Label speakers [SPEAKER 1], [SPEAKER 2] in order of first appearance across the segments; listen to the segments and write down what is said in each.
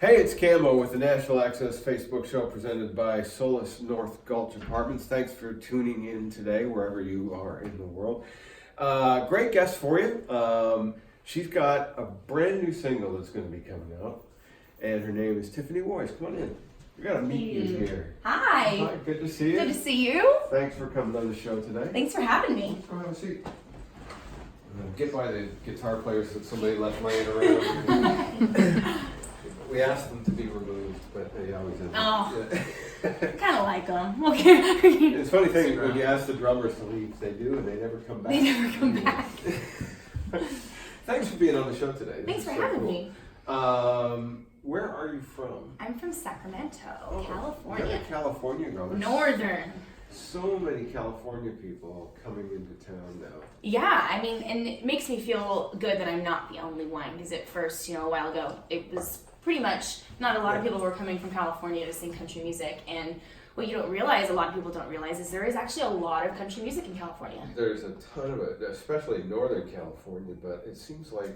[SPEAKER 1] Hey, it's Camo with the Nashville Access Facebook show presented by Solis North Gulch Apartments. Thanks for tuning in today, wherever you are in the world. Great guest for you. She's got a brand new single that's going to be coming out, and her name is Tiffany Woys. Come on in. We got to meet you here.
[SPEAKER 2] Hi.
[SPEAKER 1] Hi. Good to see you.
[SPEAKER 2] Good to see you.
[SPEAKER 1] Thanks for coming on the show today.
[SPEAKER 2] Thanks for having me.
[SPEAKER 1] Come have a seat. Get by the guitar players that somebody left laying around. We asked them to be removed, but they always end up.
[SPEAKER 2] Oh, kind of like them. Okay.
[SPEAKER 1] It's a funny thing, when you ask the drummers to leave, they do, and they never come back.
[SPEAKER 2] They never come back.
[SPEAKER 1] Thanks for being on the show today.
[SPEAKER 2] Thanks for having me.
[SPEAKER 1] Where are you from?
[SPEAKER 2] I'm from Sacramento,
[SPEAKER 1] You're
[SPEAKER 2] California.
[SPEAKER 1] a California girl. There's
[SPEAKER 2] Northern.
[SPEAKER 1] so many California people coming into town now.
[SPEAKER 2] Yeah, I mean, and it makes me feel good that I'm not the only one, because at first, a while ago, it was pretty much not a lot of people were coming from California to sing country music. And what you don't realize, a lot of people don't realize, is there is actually a lot of country music in California.
[SPEAKER 1] There's a ton of it, especially in Northern California, but it seems like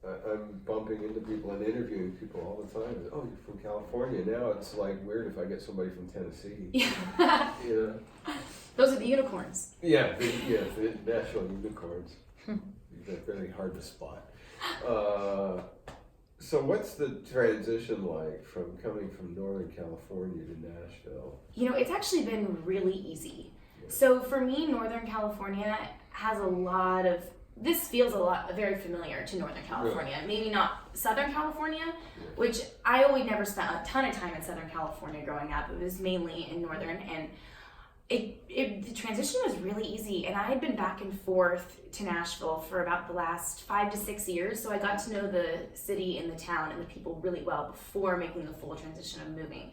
[SPEAKER 1] I'm bumping into people and interviewing people all the time. Oh, you're from California. Now it's like weird if I get somebody from Tennessee.
[SPEAKER 2] Yeah. Those are the unicorns.
[SPEAKER 1] Yeah, the Nashville unicorns. They're very hard to spot. So what's the transition like from coming from Northern California to Nashville?
[SPEAKER 2] It's actually been really easy. So for me, Northern California has a lot of, this feels very familiar to Northern California.
[SPEAKER 1] Really?
[SPEAKER 2] Maybe not Southern California, which I always never spent a ton of time in Southern California growing up. It was mainly in Northern, and the transition was really easy. And I had been back and forth to Nashville for about the last 5 to 6 years, so I got to know the city and the town and the people really well before making the full transition of moving,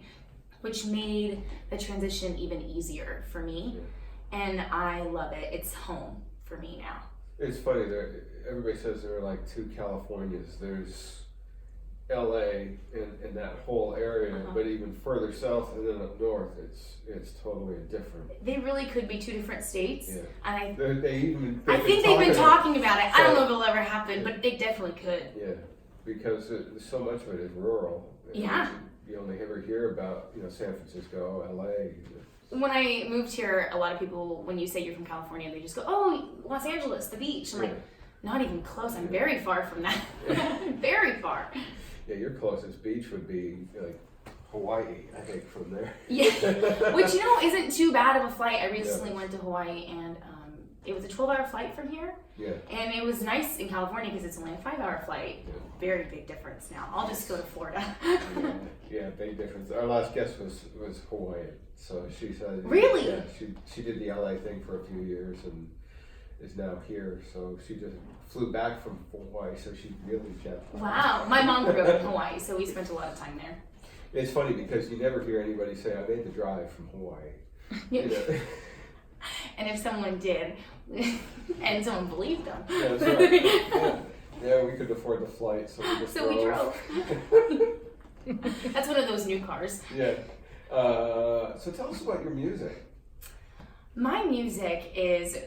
[SPEAKER 2] which made the transition even easier for me. And I love it. It's home for me now.
[SPEAKER 1] It's funny, everybody says there are like two Californias. There's LA and that whole area, but even further south and then up north, it's totally different.
[SPEAKER 2] They really could be two different states.
[SPEAKER 1] Yeah.
[SPEAKER 2] And I
[SPEAKER 1] think
[SPEAKER 2] they've been talking about it. I don't know if it'll ever happen, but they definitely could.
[SPEAKER 1] Yeah, because so much of it is rural.
[SPEAKER 2] Yeah.
[SPEAKER 1] You only ever hear about, San Francisco, LA.
[SPEAKER 2] When I moved here, a lot of people, when you say you're from California, they just go, "Oh, Los Angeles, the beach." I'm like, not even close. I'm very far from that. Very far.
[SPEAKER 1] Yeah, your closest beach would be like Hawaii, I think, from there.
[SPEAKER 2] Yeah, which isn't too bad of a flight. I recently went to Hawaii, and it was a 12-hour flight from here. Yeah. And it was nice in California because it's only a 5-hour flight. Yeah. Very big difference now. I'll just go to Florida.
[SPEAKER 1] Yeah, big difference. Our last guest was Hawaiian, so she said.
[SPEAKER 2] Really?
[SPEAKER 1] Yeah, she did the LA thing for a few years and is now here. So she just flew back from Hawaii, so she's really jet lagged.
[SPEAKER 2] Wow, my mom grew up in Hawaii, so we spent a lot of time there.
[SPEAKER 1] It's funny because you never hear anybody say, "I made the drive from Hawaii."
[SPEAKER 2] And if someone did, and someone believed them.
[SPEAKER 1] Yeah, that's right. Yeah, we could afford the flight, so we just drove.
[SPEAKER 2] That's one of those new cars.
[SPEAKER 1] Yeah. So tell us about your music.
[SPEAKER 2] My music is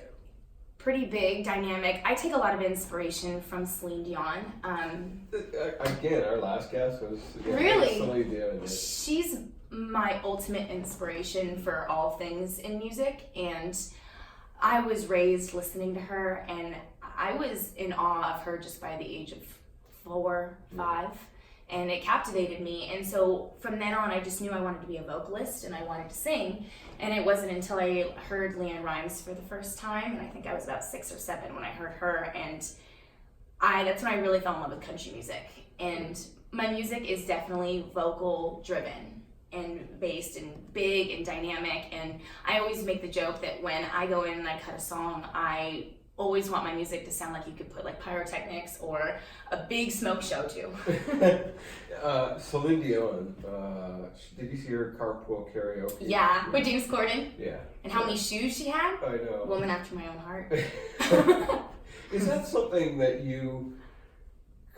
[SPEAKER 2] pretty big, dynamic. I take a lot of inspiration from Celine Dion.
[SPEAKER 1] Again, our last guest was
[SPEAKER 2] really
[SPEAKER 1] Celine Dion.
[SPEAKER 2] She's my ultimate inspiration for all things in music, and I was raised listening to her, and I was in awe of her just by the age of 4, 5, and it captivated me. And so from then on, I just knew I wanted to be a vocalist and I wanted to sing. And it wasn't until I heard LeAnn Rimes for the first time, and I think I was about 6 or 7 when I heard her, and that's when I really fell in love with country music. And my music is definitely vocal driven and based and big and dynamic, and I always make the joke that when I go in and I cut a song, I always want my music to sound like you could put like pyrotechnics or a big smoke show to.
[SPEAKER 1] Celine Dion, did you see her carpool karaoke?
[SPEAKER 2] Yeah, with James Corden.
[SPEAKER 1] Yeah.
[SPEAKER 2] And how many shoes she had?
[SPEAKER 1] I know.
[SPEAKER 2] Woman after my own heart.
[SPEAKER 1] Is that something that you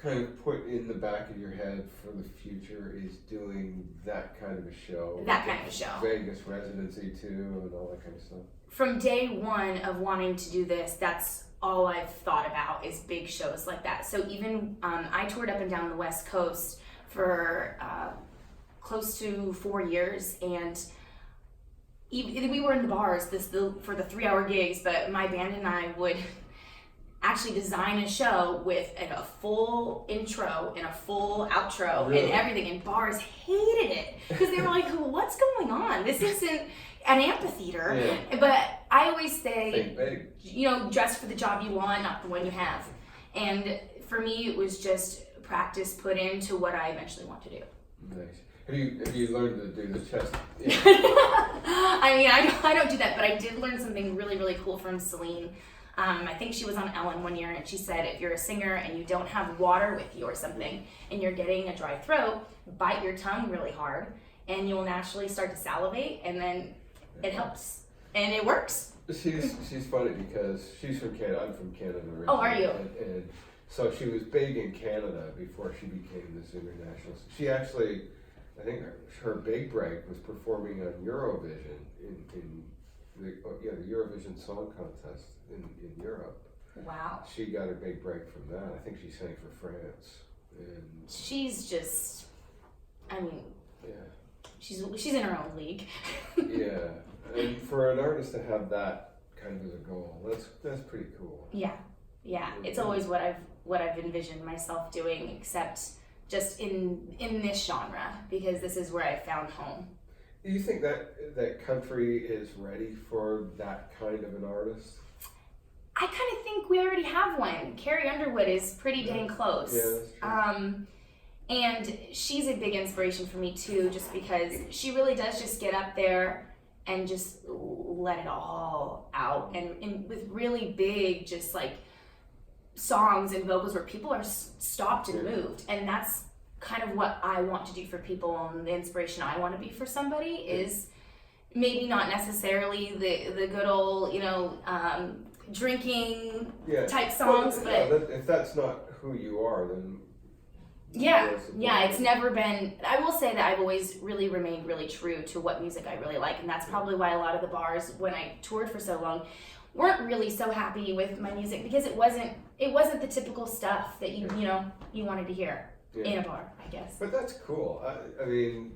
[SPEAKER 1] kind of put in the back of your head for the future, is doing that kind of a show?
[SPEAKER 2] That kind of a show.
[SPEAKER 1] Vegas residency too and all that kind of stuff?
[SPEAKER 2] From day one of wanting to do this, that's all I've thought about is big shows like that. So even I toured up and down the West Coast for close to 4 years, and even, we were in the bars for the 3-hour gigs, but my band and I would actually design a show with a full intro and a full outro and everything, and bars hated it because they were like, what's going on? This isn't an amphitheater. Yeah. But I always say, dress for the job you want, not the one you have. And for me, it was just practice put into what I eventually want to do.
[SPEAKER 1] Nice. Have you learned to do the chest? Yeah.
[SPEAKER 2] I mean, I don't do that, but I did learn something really, really cool from Celine. I think she was on Ellen one year, and she said if you're a singer and you don't have water with you or something, and you're getting a dry throat, bite your tongue really hard, and you'll naturally start to salivate, and then it helps, and it works.
[SPEAKER 1] She's funny because she's from Canada. I'm from Canada originally.
[SPEAKER 2] Oh, are you?
[SPEAKER 1] And so she was big in Canada before she became this international. She actually, I think her big break was performing on Eurovision in the Eurovision Song Contest in Europe.
[SPEAKER 2] Wow.
[SPEAKER 1] She got her big break from that. I think she sang for France. And
[SPEAKER 2] she's just, I mean,
[SPEAKER 1] yeah,
[SPEAKER 2] she's in her own league.
[SPEAKER 1] Yeah, and for an artist to have that kind of as a goal, that's pretty cool.
[SPEAKER 2] Yeah. It's always what I've envisioned myself doing, except just in this genre, because this is where I found home.
[SPEAKER 1] Do you think that country is ready for that kind of an artist?
[SPEAKER 2] I kind of think we already have one. Carrie Underwood is pretty dang close.
[SPEAKER 1] Yeah, that's true.
[SPEAKER 2] And she's a big inspiration for me too, just because she really does just get up there and just let it all out, and with really big, just like songs and vocals where people are stopped and moved, and that's kind of what I want to do for people, and the inspiration I want to be for somebody is maybe not necessarily the good old, drinking type songs, but
[SPEAKER 1] if that's not who you are, then
[SPEAKER 2] it's never been. I will say that I've always really remained really true to what music I really like, and that's probably why a lot of the bars, when I toured for so long, weren't really so happy with my music, because it wasn't the typical stuff that you wanted to hear in a bar, I guess.
[SPEAKER 1] But that's cool. I mean,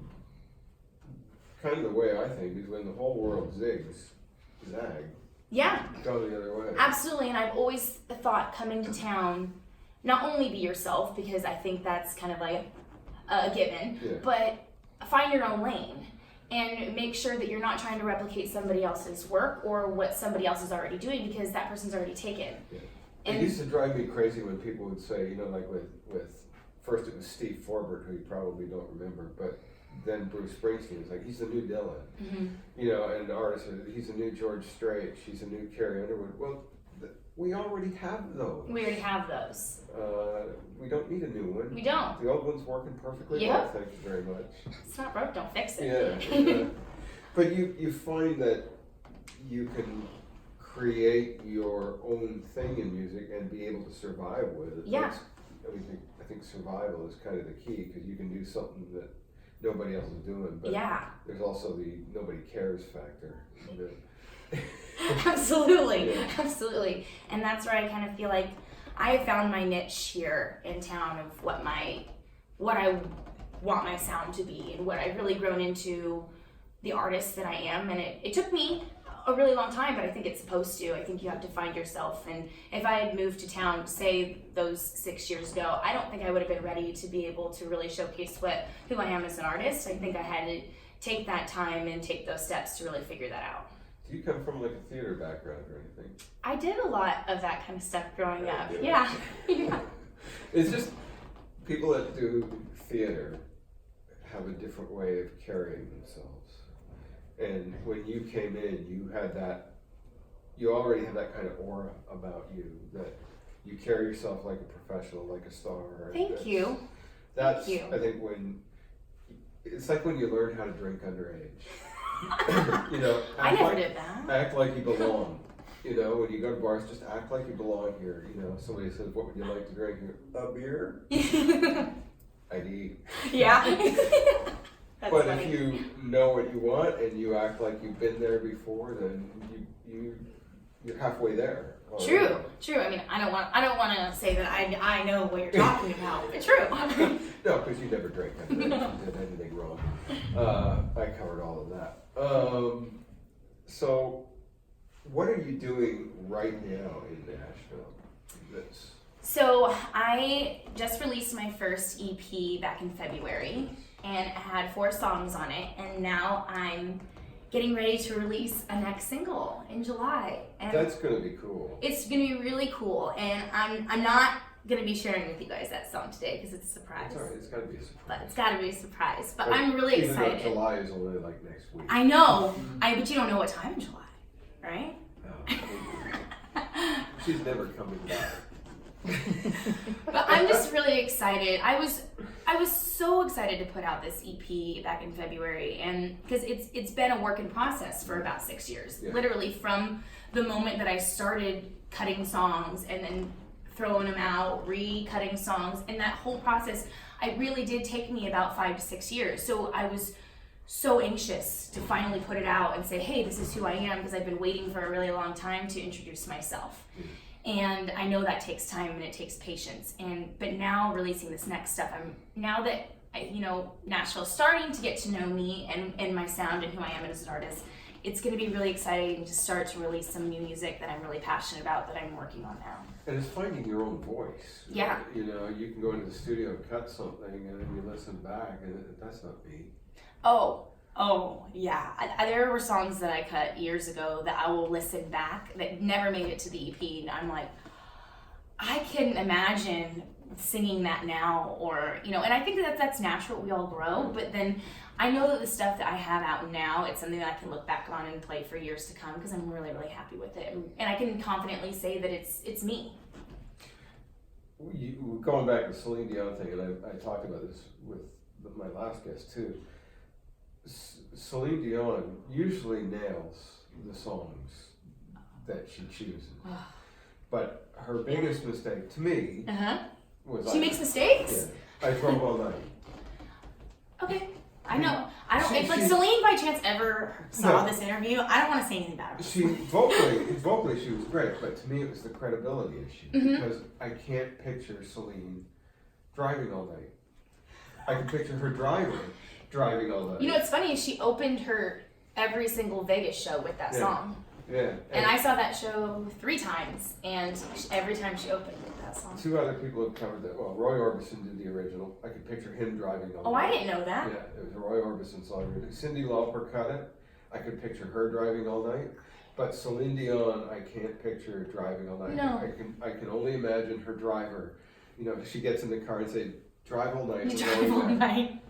[SPEAKER 1] kind of the way I think is when the whole world zigs, zag.
[SPEAKER 2] Yeah.
[SPEAKER 1] Go the other way.
[SPEAKER 2] Absolutely, and I've always thought coming to town, not only be yourself, because I think that's kind of like a given, but find your own lane and make sure that you're not trying to replicate somebody else's work or what somebody else is already doing, because that person's already taken.
[SPEAKER 1] Yeah.
[SPEAKER 2] And
[SPEAKER 1] it used to drive me crazy when people would say, like with first it was Steve Forbert, who you probably don't remember, but then Bruce Springsteen was like, he's the new Dylan. Mm-hmm. And artists, he's a new George Strait, she's a new Carrie Underwood. Well, we already have those.
[SPEAKER 2] We already have those.
[SPEAKER 1] We don't need a new one.
[SPEAKER 2] We don't.
[SPEAKER 1] The old one's working perfectly well, thank you very much.
[SPEAKER 2] It's not broke, don't fix it.
[SPEAKER 1] Yeah. But you find that you can create your own thing in music and be able to survive with it.
[SPEAKER 2] Yeah.
[SPEAKER 1] I think survival is kind of the key, because you can do something that nobody else is doing, but there's also the nobody cares factor.
[SPEAKER 2] Absolutely. And that's where I kind of feel like I found my niche here in town of what I want my sound to be, and what I've really grown into the artist that I am. And it took me a really long time, but I think it's supposed to. I think you have to find yourself. And if I had moved to town, say those 6 years ago, I don't think I would have been ready to be able to really showcase who I am as an artist. I think I had to take that time and take those steps to really figure that out.
[SPEAKER 1] Do you come from like a theater background or anything?
[SPEAKER 2] I did a lot of that kind of stuff growing up. Yeah.
[SPEAKER 1] It's just people that do theater have a different way of carrying themselves. And when you came in, you already have that kind of aura about you, that you carry yourself like a professional, like a star.
[SPEAKER 2] Thank you.
[SPEAKER 1] I think it's like when you learn how to drink underage.
[SPEAKER 2] I never did that.
[SPEAKER 1] Act like you belong. When you go to bars, just act like you belong here. Somebody says, "What would you like to drink?" A beer. ID.
[SPEAKER 2] Yeah.
[SPEAKER 1] But
[SPEAKER 2] funny.
[SPEAKER 1] If you know what you want and you act like you've been there before, then you're halfway there.
[SPEAKER 2] True. I mean, I don't want to say that I know what you're talking about, but true.
[SPEAKER 1] No, because you never drank. I did anything wrong. I covered all of that. So, what are you doing right now in Nashville?
[SPEAKER 2] So I just released my first EP back in February, and it had 4 songs on it, and now I'm getting ready to release a next single in July. And
[SPEAKER 1] that's gonna be cool.
[SPEAKER 2] It's gonna be really cool, and I'm not gonna be sharing with you guys that song today because it's a surprise.
[SPEAKER 1] It's alright, it's gotta be a surprise.
[SPEAKER 2] But it's gotta be a surprise. But I'm really excited.
[SPEAKER 1] Even though July is only like next week.
[SPEAKER 2] I know. But you don't know what time in July, right?
[SPEAKER 1] No. She's never coming back.
[SPEAKER 2] But I'm just really excited. I was so excited to put out this EP back in February, and because it's been a work in process for about 6 years.
[SPEAKER 1] Yeah.
[SPEAKER 2] Literally from the moment that I started cutting songs and then throwing them out, re-cutting songs, and that whole process, it really did take me about 5 to 6 years. So I was so anxious to finally put it out and say, hey, this is who I am, because I've been waiting for a really long time to introduce myself. And I know that takes time and it takes patience. But now releasing this next stuff, now that Nashville's starting to get to know me and my sound and who I am as an artist, it's going to be really exciting to start to release some new music that I'm really passionate about that I'm working on now.
[SPEAKER 1] And it's finding your own voice.
[SPEAKER 2] Yeah.
[SPEAKER 1] You can go into the studio and cut something, and then you listen back, and that's not me.
[SPEAKER 2] Oh, yeah. There were songs that I cut years ago that I will listen back that never made it to the EP, and I'm like, I couldn't imagine singing that now, or, and I think that's natural. We all grow, but then I know that the stuff that I have out now, it's something that I can look back on and play for years to come because I'm really, really happy with it. And I can confidently say that it's me.
[SPEAKER 1] Going back to the Celine Dion thing, and I talked about this with my last guest too. Celine Dion usually nails the songs that she chooses. But her biggest mistake, to me, was
[SPEAKER 2] she makes mistakes?
[SPEAKER 1] Yeah, I Drove All Night.
[SPEAKER 2] Okay. I know. If Celine by chance ever saw this interview, I don't want to say anything bad about
[SPEAKER 1] her. Vocally she was great, but to me it was the credibility issue, because I can't picture Celine driving all night. I can picture her driving all night.
[SPEAKER 2] What's funny is she opened her every single Vegas show with that song.
[SPEAKER 1] Yeah.
[SPEAKER 2] And I saw that show 3 times, and every time she opened with that song.
[SPEAKER 1] 2 other people have covered that. Well, Roy Orbison did the original. I could picture him driving all night.
[SPEAKER 2] Oh, I didn't know that.
[SPEAKER 1] Yeah, it was a Roy Orbison song. Cyndi Lauper cut it. I could picture her driving all night. But Celine Dion, I can't picture driving all night.
[SPEAKER 2] No.
[SPEAKER 1] I can only imagine her driver. She gets in the car and say, "Drive all night."
[SPEAKER 2] Drive all night.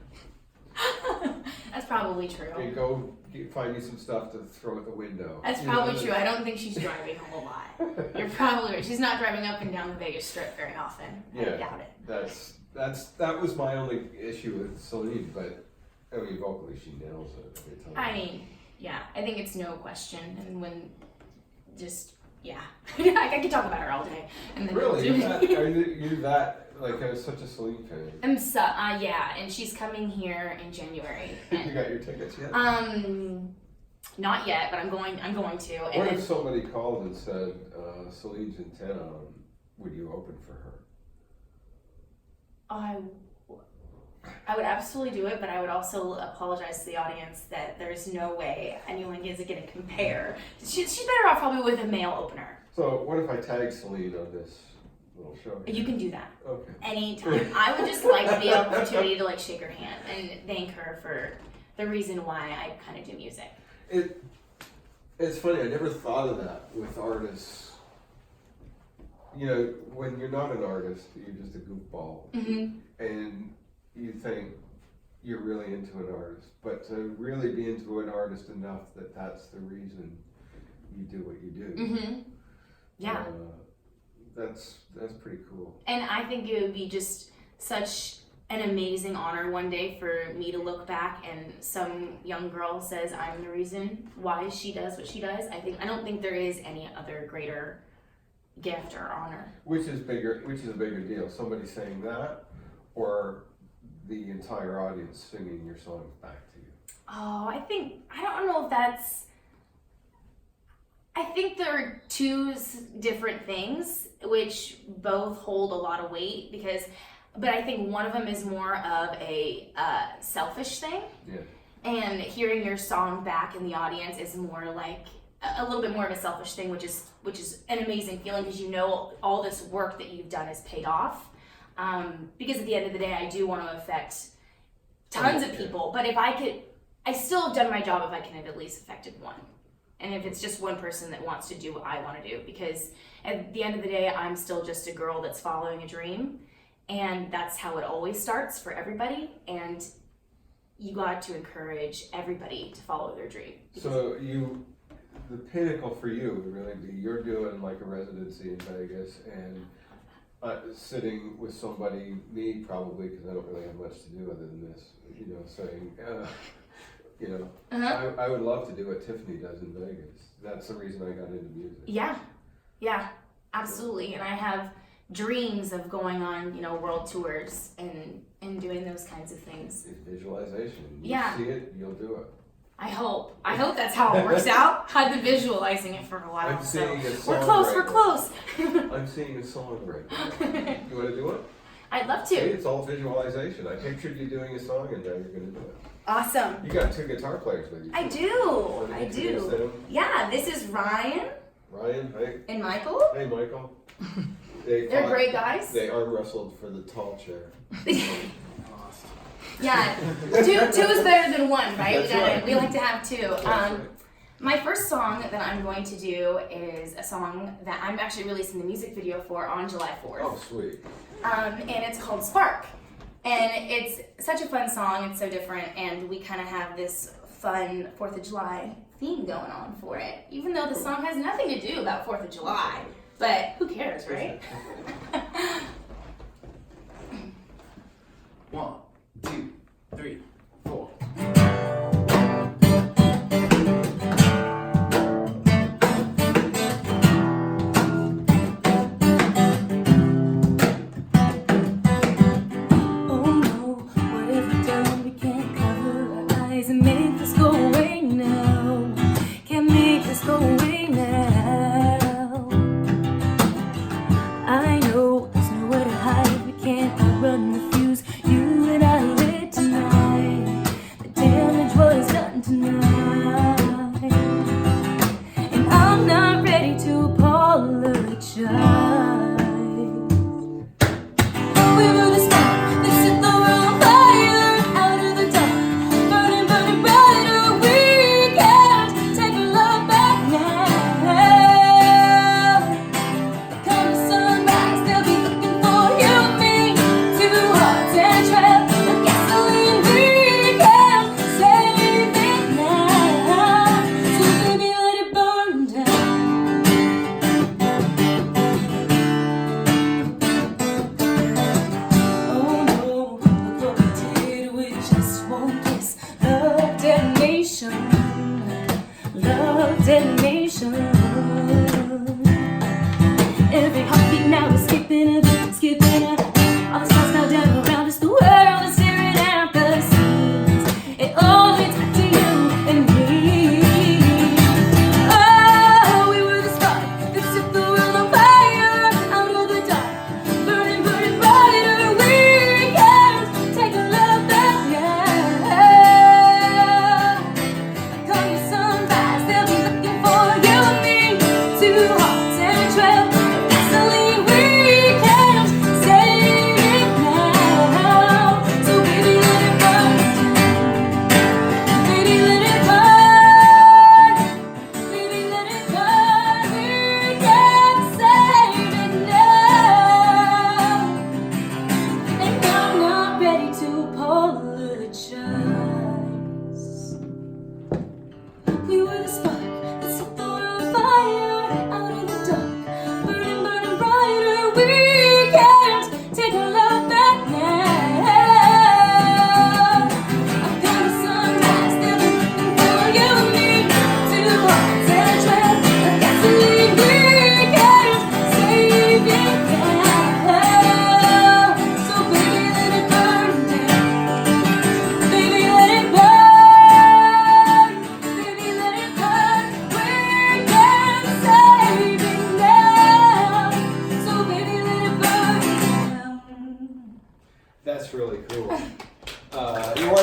[SPEAKER 2] That's probably true.
[SPEAKER 1] And go find me some stuff to throw at the window.
[SPEAKER 2] That's probably true. I don't think she's driving a whole lot. You're probably right. She's not driving up and down the Vegas Strip very often. I doubt it.
[SPEAKER 1] That was my only issue with Celine, but vocally she nails it every time.
[SPEAKER 2] I mean, yeah, I think it's no question. And when I could talk about her all day. And then
[SPEAKER 1] really? You're that like I was such a Celine fan.
[SPEAKER 2] I'm and she's coming here in January.
[SPEAKER 1] You got your tickets yet?
[SPEAKER 2] Not yet, but I'm going to. And
[SPEAKER 1] what if somebody called and said, Celine's in town, would you open for her?
[SPEAKER 2] I would absolutely do it, but I would also apologize to the audience that there's no way anyone is going to compare. She's better off probably with a male opener.
[SPEAKER 1] So what if I tag Celine on this little show here?
[SPEAKER 2] You can do that.
[SPEAKER 1] Okay.
[SPEAKER 2] Anytime. I would just like the opportunity to shake her hand and thank her for the reason why I kind of do music.
[SPEAKER 1] It's funny, I never thought of that with artists. When you're not an artist, you're just a goofball. And you think you're really into an artist. But to really be into an artist enough that's the reason you do what you do.
[SPEAKER 2] Yeah.
[SPEAKER 1] That's pretty cool.
[SPEAKER 2] And I think it would be just such an amazing honor one day for me to look back and some young girl says I'm the reason why she does what she does. I don't think there is any other greater gift or honor. Which is a bigger deal? Somebody saying that, or the entire audience singing your songs back to you? Oh, I don't know if that's I think there are two different things which both hold a lot of weight but I think one of them is more of a selfish thing.
[SPEAKER 1] Yeah.
[SPEAKER 2] And hearing your song back in the audience is more like a little bit more of a selfish thing, which is an amazing feeling because you know all this work that you've done is paid off. Because at the end of the day, I do want to affect tons of people, but if I still have done my job if I can have at least affected one. And if it's just one person that wants to do what I want to do, because at the end of the day, I'm still just a girl that's following a dream, and that's how it always starts for everybody. And you got to encourage everybody to follow their dream.
[SPEAKER 1] So the pinnacle for you would really be you're doing like a residency in Vegas and sitting with somebody, me probably, because I don't really have much to do other than this, saying, I would love to do what Tiffany does in Vegas. That's the reason I got into music.
[SPEAKER 2] Yeah, absolutely. And I have dreams of going on, world tours and doing those kinds of things.
[SPEAKER 1] It's visualization. You see it, you'll do it.
[SPEAKER 2] I hope that's how it works out. I've been visualizing it for a while.
[SPEAKER 1] I'm seeing a song.
[SPEAKER 2] We're close.
[SPEAKER 1] I'm seeing a song right now. You want to do it?
[SPEAKER 2] I'd love to.
[SPEAKER 1] See, it's all visualization. I pictured you doing a song and now you're going to do it.
[SPEAKER 2] Awesome.
[SPEAKER 1] You got two guitar players with you.
[SPEAKER 2] I do. Yeah, this is Ryan.
[SPEAKER 1] Ryan, hey.
[SPEAKER 2] And Michael.
[SPEAKER 1] Hey, Michael.
[SPEAKER 2] They're great guys.
[SPEAKER 1] They arm wrestled for the tall chair.
[SPEAKER 2] Yeah, two is better than one, right?
[SPEAKER 1] That's right.
[SPEAKER 2] We like to have two.
[SPEAKER 1] Right.
[SPEAKER 2] My first song that I'm going to do is a song that I'm actually releasing the music video for on July 4th.
[SPEAKER 1] Oh, sweet.
[SPEAKER 2] And it's called Spark. And it's such a fun song, it's so different, and we kind of have this fun 4th of July theme going on for it, even though the song has nothing to do about 4th of July. But who cares, right?
[SPEAKER 3] 1, 2, 3, 4.
[SPEAKER 4] You and me.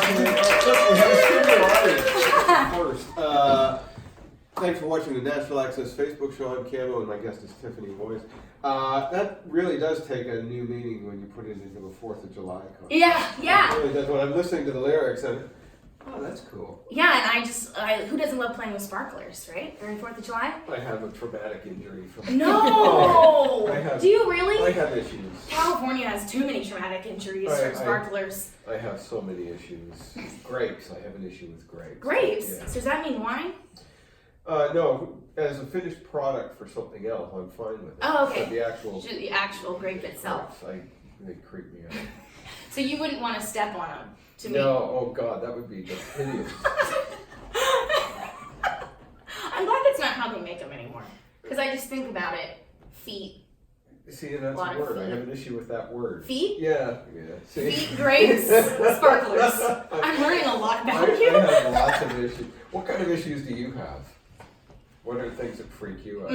[SPEAKER 1] watching it. We have a studio audience first. Thanks for watching the Nashville Access Facebook show. I'm Camo, and my guest is Tiffany Woys. That really does take a new meaning when you put it into a 4th of July concert.
[SPEAKER 2] Yeah.
[SPEAKER 1] It really does. When I'm listening to the lyrics, oh, that's cool.
[SPEAKER 2] Yeah, and who doesn't love playing with sparklers, right? During 4th of July?
[SPEAKER 1] I have a traumatic injury from.
[SPEAKER 2] No! Do you really?
[SPEAKER 1] I have issues.
[SPEAKER 2] California has too many traumatic injuries from sparklers.
[SPEAKER 1] I have so many issues. Grapes. I have an issue with grapes.
[SPEAKER 2] Grapes?
[SPEAKER 1] Yeah.
[SPEAKER 2] So does that mean wine?
[SPEAKER 1] No, as a finished product for something else, I'm fine with it.
[SPEAKER 2] Oh, okay.
[SPEAKER 1] But
[SPEAKER 2] the actual grape itself.
[SPEAKER 1] They creep me out.
[SPEAKER 2] So you wouldn't want to step on them to me?
[SPEAKER 1] No, oh God, that would be just hideous.
[SPEAKER 2] I'm glad that's not how they make them anymore. Because I just think about it. Feet.
[SPEAKER 1] See, and that's a word. I have an issue with that word.
[SPEAKER 2] Feet?
[SPEAKER 1] Yeah. See?
[SPEAKER 2] Feet, grapes, sparklers. I'm learning a lot about you.
[SPEAKER 1] I have lots of issues. What kind of issues do you have? What are things that freak you out?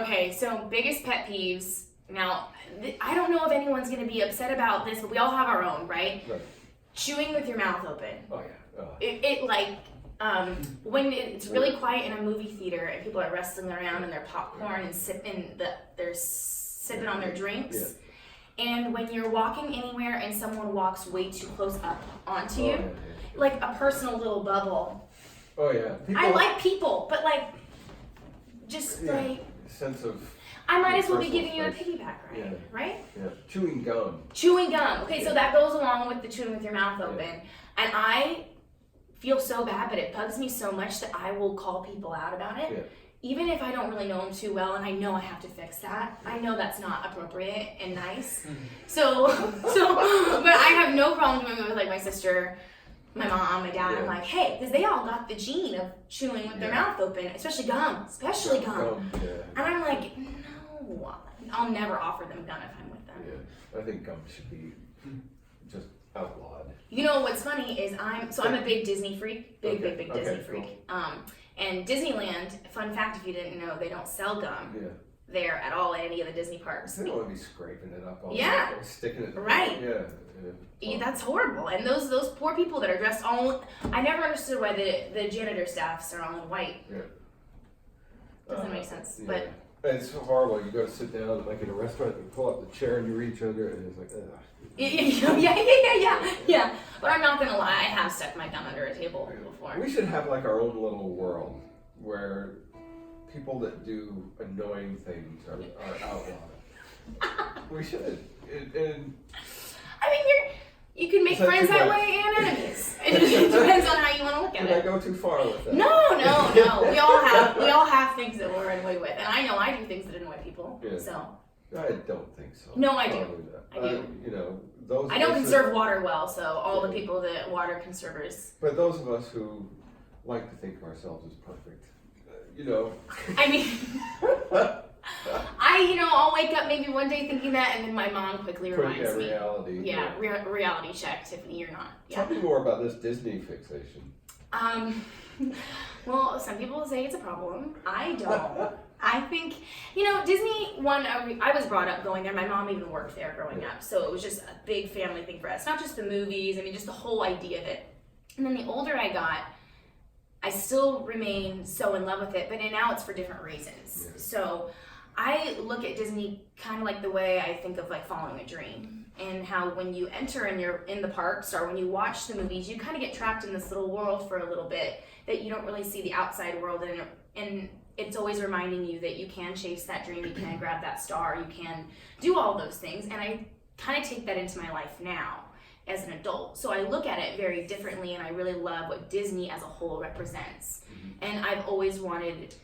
[SPEAKER 2] Okay, so biggest pet peeves. Now, I don't know if anyone's going to be upset about this, but we all have our own, right?
[SPEAKER 1] Right.
[SPEAKER 2] Chewing with your mouth open.
[SPEAKER 1] Oh, yeah.
[SPEAKER 2] When it's really quiet in a movie theater and people are wrestling around and their popcorn and they're sipping on their drinks. Yeah. And when you're walking anywhere and someone walks way too close up onto you, like a personal little bubble.
[SPEAKER 1] Oh yeah.
[SPEAKER 2] I like people, but
[SPEAKER 1] sense of.
[SPEAKER 2] I might as well be giving you a
[SPEAKER 1] space.
[SPEAKER 2] piggyback, right?
[SPEAKER 1] Yeah. Chewing gum.
[SPEAKER 2] Chewing gum. Okay, so that goes along with the chewing with your mouth open. And I feel so bad, but it bugs me so much that I will call people out about it.
[SPEAKER 1] Yeah.
[SPEAKER 2] Even if I don't really know them too well and I know I have to fix that. I know that's not appropriate and nice. So but I have no problem doing it with my sister, my mom, my dad. I'm like, hey, because they all got the gene of chewing with their mouth open, especially gum.
[SPEAKER 1] Yeah.
[SPEAKER 2] And I'm like, no, I'll never offer them gum if I'm with them.
[SPEAKER 1] Yeah, I think gum should be just outlawed.
[SPEAKER 2] You know what's funny is I'm a big Disney freak, big Disney freak.
[SPEAKER 1] Cool.
[SPEAKER 2] And Disneyland, fun fact if you didn't know, they don't sell gum there at all at any of the Disney parks.
[SPEAKER 1] They don't want to be scraping it up all sticking it.
[SPEAKER 2] Right.
[SPEAKER 1] Yeah.
[SPEAKER 2] That's horrible. And those poor people that are dressed all. I never understood why the janitor staffs are all in white.
[SPEAKER 1] Yeah.
[SPEAKER 2] Doesn't make sense. But
[SPEAKER 1] it's so horrible. You go to sit down like in a restaurant, you pull up the chair and you reach under it, and it's like, ugh.
[SPEAKER 2] Yeah. But I'm not gonna lie, I have stuck my gum under a table before.
[SPEAKER 1] We should have like our own little world where people that do annoying things are outlawed. We should.
[SPEAKER 2] I mean, you can make friends that way and enemies. It depends on how you want to look at it.
[SPEAKER 1] Did I go too far with that?
[SPEAKER 2] No. We all have things that we're annoyed with, and I know I do things that annoy people.
[SPEAKER 1] Yeah.
[SPEAKER 2] So.
[SPEAKER 1] I don't think so.
[SPEAKER 2] No, I do. I do.
[SPEAKER 1] Those.
[SPEAKER 2] I don't conserve water well, so all the people that water conservers.
[SPEAKER 1] But those of us who like to think of ourselves as perfect,
[SPEAKER 2] I mean, I'll wake up maybe one day thinking that, and then my mom quickly reminds me.
[SPEAKER 1] Reality.
[SPEAKER 2] Yeah, reality check, Tiffany, you're not. Yeah.
[SPEAKER 1] Tell me more about this Disney fixation.
[SPEAKER 2] Well, some people say it's a problem. I don't. I think, Disney, I was brought up going there. My mom even worked there growing up. So it was just a big family thing for us. Not just the movies, just the whole idea of it. And then the older I got, I still remain so in love with it, but now it's for different reasons. Yeah. So I look at Disney kind of like the way I think of following a dream. And how when you enter and you're in the parks or when you watch the movies, you kind of get trapped in this little world for a little bit that you don't really see the outside world and it's always reminding you that you can chase that dream, you can grab that star, you can do all those things. And I kind of take that into my life now as an adult. So I look at it very differently and I really love what Disney as a whole represents. Mm-hmm. And I've always wanted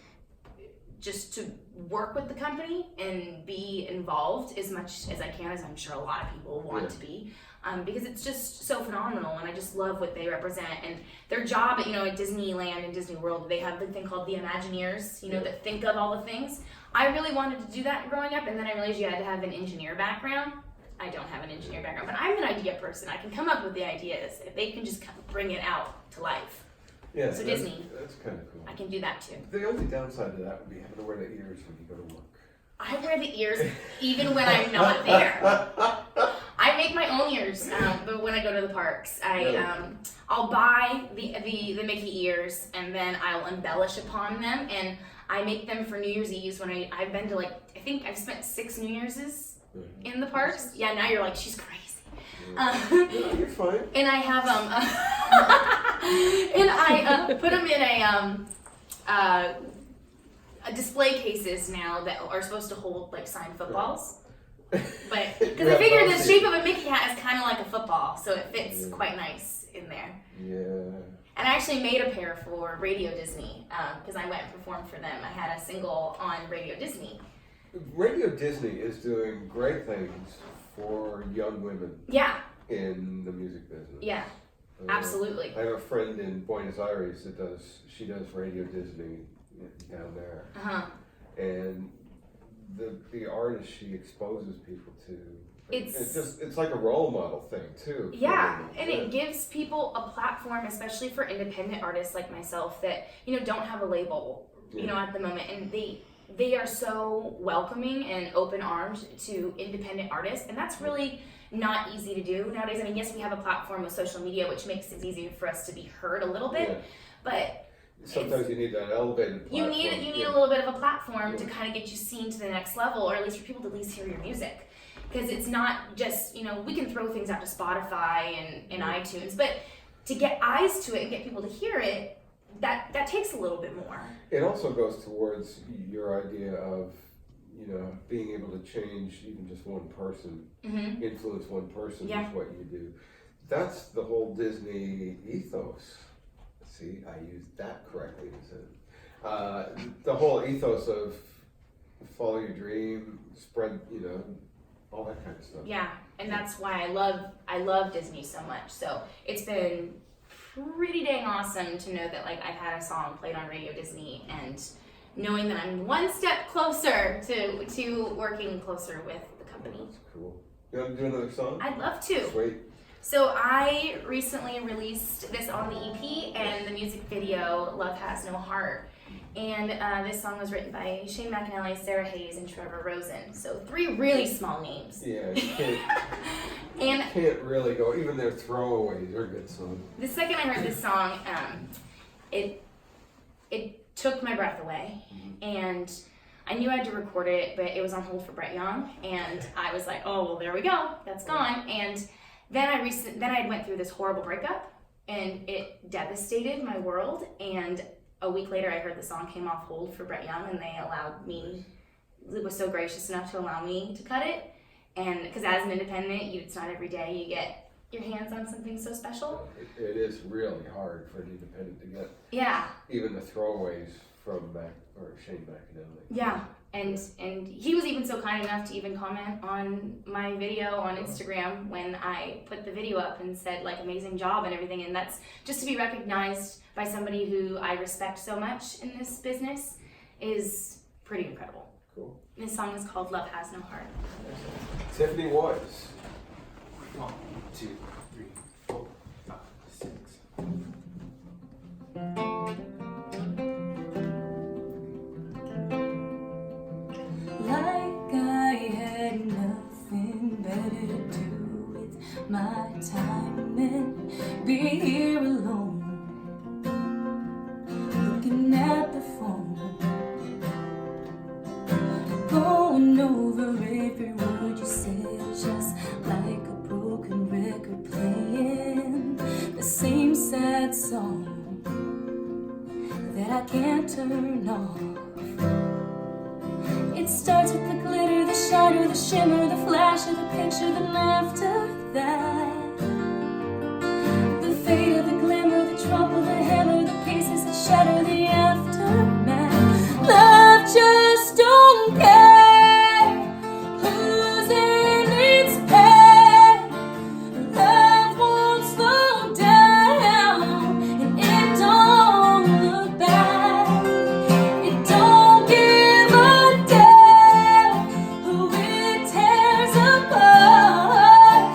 [SPEAKER 2] just to work with the company and be involved as much as I can, as I'm sure a lot of people want to be. Because it's just so phenomenal and I just love what they represent and their job at Disneyland and Disney World, they have the thing called the Imagineers, that think of all the things. I really wanted to do that growing up and then I realized you had to have an engineer background. I don't have an engineer background, but I'm an idea person. I can come up with the ideas if they can just bring it out to life.
[SPEAKER 1] Yeah,
[SPEAKER 2] so Disney.
[SPEAKER 1] That's kind of cool.
[SPEAKER 2] I can do that too.
[SPEAKER 1] The only downside to that would be having to wear the ears when you go to work.
[SPEAKER 2] I wear the ears even when I'm not there. I make my own ears, but when I go to the parks, I'll buy the Mickey ears and then I'll embellish upon them, and I make them for New Year's Eve when I've been to I think I've spent 6 New Year's in the parks. Yeah, now you're like, she's crazy.
[SPEAKER 1] You're fine.
[SPEAKER 2] And I have and I put them in a display cases now that are supposed to hold like signed footballs. But because I figured the shape of a Mickey hat is kind of like a football, so it fits quite nice in there.
[SPEAKER 1] Yeah.
[SPEAKER 2] And I actually made a pair for Radio Disney because I went and performed for them. I had a single on Radio Disney.
[SPEAKER 1] Radio Disney is doing great things for young women.
[SPEAKER 2] Yeah.
[SPEAKER 1] In the music business.
[SPEAKER 2] Yeah. Absolutely.
[SPEAKER 1] I have a friend in Buenos Aires that does Radio Disney down there. And the artists she exposes people to, it's like a role model thing too.
[SPEAKER 2] Yeah, and it gives people a platform, especially for independent artists like myself that don't have a label at the moment, and they are so welcoming and open armed to independent artists, and that's really not easy to do nowadays. I mean, yes, we have a platform with social media, which makes it easier for us to be heard a little bit, but
[SPEAKER 1] sometimes you need that elevated platform.
[SPEAKER 2] You need a little bit of a platform to kind of get you seen to the next level, or at least for people to at least hear your music. Because it's not just, we can throw things out to Spotify and iTunes, but to get eyes to it and get people to hear it, that takes a little bit more. It
[SPEAKER 1] also goes towards your idea of, being able to change even just one person, influence one person with what you do. That's the whole Disney ethos. See, I used that correctly. The whole ethos of follow your dream, spread, all that kind of stuff.
[SPEAKER 2] Yeah, and that's why I love Disney so much. So it's been pretty dang awesome to know that I've had a song played on Radio Disney, and knowing that I'm one step closer to working closer with the company.
[SPEAKER 1] That's cool. You want to do another song?
[SPEAKER 2] I'd love to.
[SPEAKER 1] Sweet.
[SPEAKER 2] So I recently released this on the EP and the music video, Love Has No Heart. And this song was written by Shane McAnally, Sarah Hayes, and Trevor Rosen. So 3 really small names.
[SPEAKER 1] Yeah, you can't really go, even their throwaways are good songs.
[SPEAKER 2] The second I heard this song, it took my breath away. And I knew I had to record it, but it was on hold for Brett Young. And I was like, oh, well, there we go. That's gone. And then I went through this horrible breakup, and it devastated my world. And a week later, I heard the song came off hold for Brett Young, and they allowed me. It was so gracious enough to allow me to cut it. And because as an independent, it's not every day you get your hands on something so special.
[SPEAKER 1] It is really hard for an independent to get.
[SPEAKER 2] Yeah.
[SPEAKER 1] Even the throwaways from Shane McAnally.
[SPEAKER 2] Yeah. And he was even so kind enough to even comment on my video on Instagram when I put the video up and said amazing job and everything. And that's just to be recognized by somebody who I respect so much in this business is pretty incredible.
[SPEAKER 1] Cool.
[SPEAKER 2] This song is called Love Has No Heart.
[SPEAKER 1] Tiffany Woys.
[SPEAKER 3] 1, 2, 3, 4, 5, 6.
[SPEAKER 4] Like I had nothing better to do with my time than be here alone, looking at the phone, going over every word you said, just like a broken record playing the same sad song that I can't turn off. It starts with the glitter, the shine, the shimmer, the flash of the picture, then after that, the fade of the glimmer, the trouble, the hammer, the pieces that shatter, the aftermath. Love just don't care who's in its path. Love won't slow down, and it don't look back. It don't give a damn who it tears apart.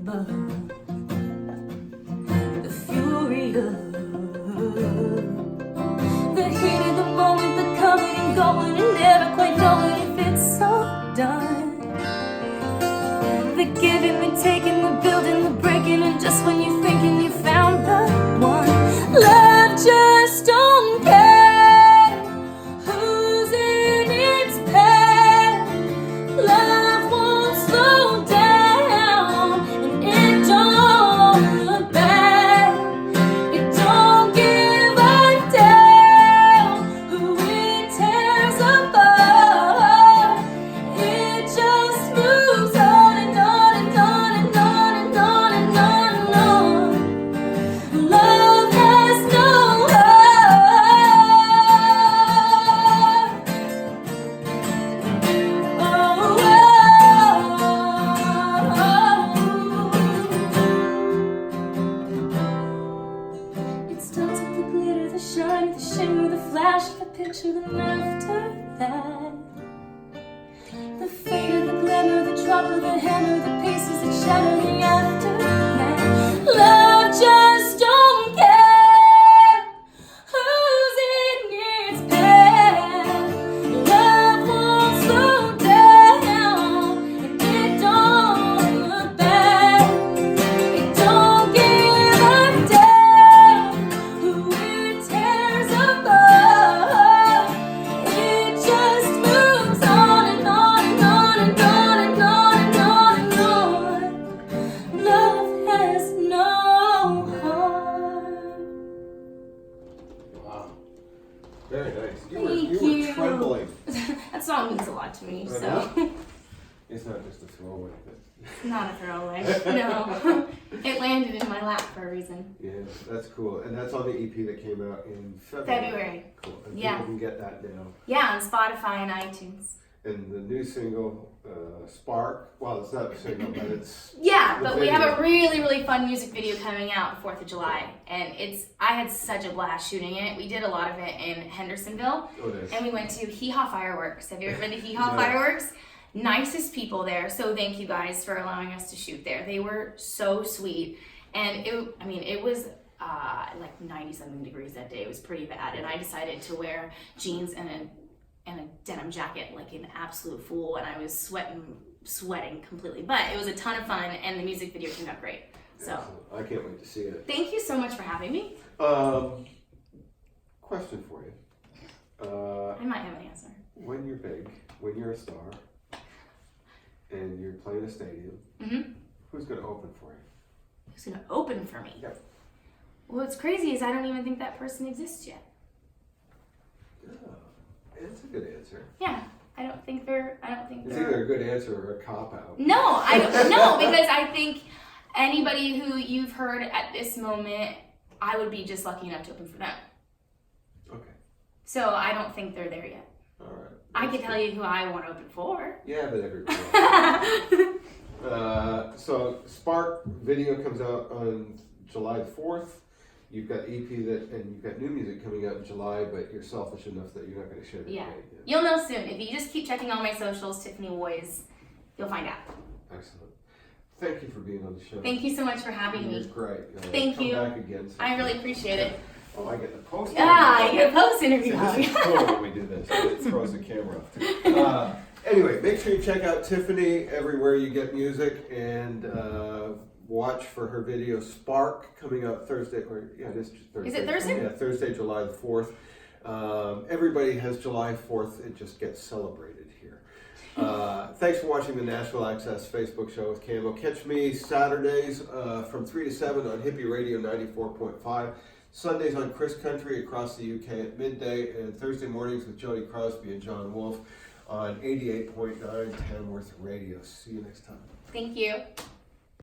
[SPEAKER 4] but the fury of the heat of the moment, the coming and going, and never quite knowing if it's all done. The giving, the taking, the building, the breaking, and just when you're thinking you found the one, love just don't care who's in its path. Love won't slow down, and it don't look back. It don't give a damn who it tears apart. It just moves on and on and on and on and on and on and on. Love has no heart. It starts with the glitter, the shine, the shimmer, the flash, the picture, then after that, the fade of the glamour, the drop of the hammer, the pieces that shatter the aftermath. Love just don't care who's in its path. Love won't slow down, and it don't look back. It don't give a damn who it tears apart. It just moves on and on and on and on and on and on and on. Love has no heart.
[SPEAKER 1] Wow. Very nice. You
[SPEAKER 2] Thank
[SPEAKER 1] were
[SPEAKER 2] you.
[SPEAKER 1] trembling.
[SPEAKER 2] That song means a lot to me,
[SPEAKER 1] I
[SPEAKER 2] so
[SPEAKER 1] It's not just a throwaway, but
[SPEAKER 2] not a throwaway. No, it landed in my lap for a reason.
[SPEAKER 1] yeah, that's cool. And that's on the EP that came out in
[SPEAKER 2] February.
[SPEAKER 1] Cool. And
[SPEAKER 2] Yeah.
[SPEAKER 1] people can get that now.
[SPEAKER 2] Yeah, on Spotify and iTunes.
[SPEAKER 1] And the new single, Spark. Well, it's not a single, but it's
[SPEAKER 2] Yeah,
[SPEAKER 1] the
[SPEAKER 2] but we have a
[SPEAKER 1] video.
[SPEAKER 2] really, really fun music video coming out 4th of July. And I had such a blast shooting it. We did a lot of it in Hendersonville.
[SPEAKER 1] Oh, nice.
[SPEAKER 2] And we went to Hee Haw Fireworks. Have you ever been to Hee Haw
[SPEAKER 1] No.
[SPEAKER 2] Fireworks? Nicest people there. So thank you guys for allowing us to shoot there. They were so sweet. And it was like 90 something degrees that day. It was pretty bad. And I decided to wear jeans and a denim jacket like an absolute fool. And I was sweating completely. But it was a ton of fun. And the music video turned out great. So
[SPEAKER 1] Excellent. I can't wait to see it.
[SPEAKER 2] thank you so much for having me.
[SPEAKER 1] Question for you.
[SPEAKER 2] I might have an answer.
[SPEAKER 1] When you're big, when you're a star, and you're playing a stadium,
[SPEAKER 2] Mm-hmm.
[SPEAKER 1] who's going to open for you?
[SPEAKER 2] Who's going to open for me?
[SPEAKER 1] Yep.
[SPEAKER 2] What's crazy is I don't even think that person exists yet.
[SPEAKER 1] Oh, that's a good answer.
[SPEAKER 2] Yeah, I don't think they're.
[SPEAKER 1] It's either a good answer or a cop out.
[SPEAKER 2] No, I don't. No, because I think anybody who you've heard at this moment, I would be just lucky enough to open for them.
[SPEAKER 1] Okay.
[SPEAKER 2] So I don't think they're there yet.
[SPEAKER 1] All right.
[SPEAKER 2] I can tell you who I want to open for.
[SPEAKER 1] Yeah, but everybody. So Spark video comes out on July 4th. You've got EP and you've got new music coming out in July, but you're selfish enough that you're not going to share the
[SPEAKER 2] Yeah.
[SPEAKER 1] date yet.
[SPEAKER 2] You'll know soon. If you just keep checking all my socials, Tiffany Woys, you'll find out.
[SPEAKER 1] Excellent. Thank you for being on the show.
[SPEAKER 2] Thank you so much for having
[SPEAKER 1] It was
[SPEAKER 2] me.
[SPEAKER 1] great.
[SPEAKER 2] Thank
[SPEAKER 1] come
[SPEAKER 2] you.
[SPEAKER 1] back again.
[SPEAKER 2] I really appreciate it.
[SPEAKER 1] Oh, I get the post.
[SPEAKER 2] Ah, you get a post interview.
[SPEAKER 1] This is cool when we do this. It throws the camera off. Anyway, make sure you check out Tiffany everywhere you get music, and watch for her video Spark coming out Thursday. It is Thursday.
[SPEAKER 2] Is it Thursday?
[SPEAKER 1] Yeah, Thursday, July the 4th. Everybody has July 4th. It just gets celebrated here. Thanks for watching the Nashville Access Facebook show with Camo. Catch me Saturdays from 3 to 7 on Hippie Radio 94.5. Sundays on Chris Country across the UK at midday, and Thursday mornings with Jody Crosby and John Wolfe on 88.9 Tamworth Radio. See you next time.
[SPEAKER 2] Thank you.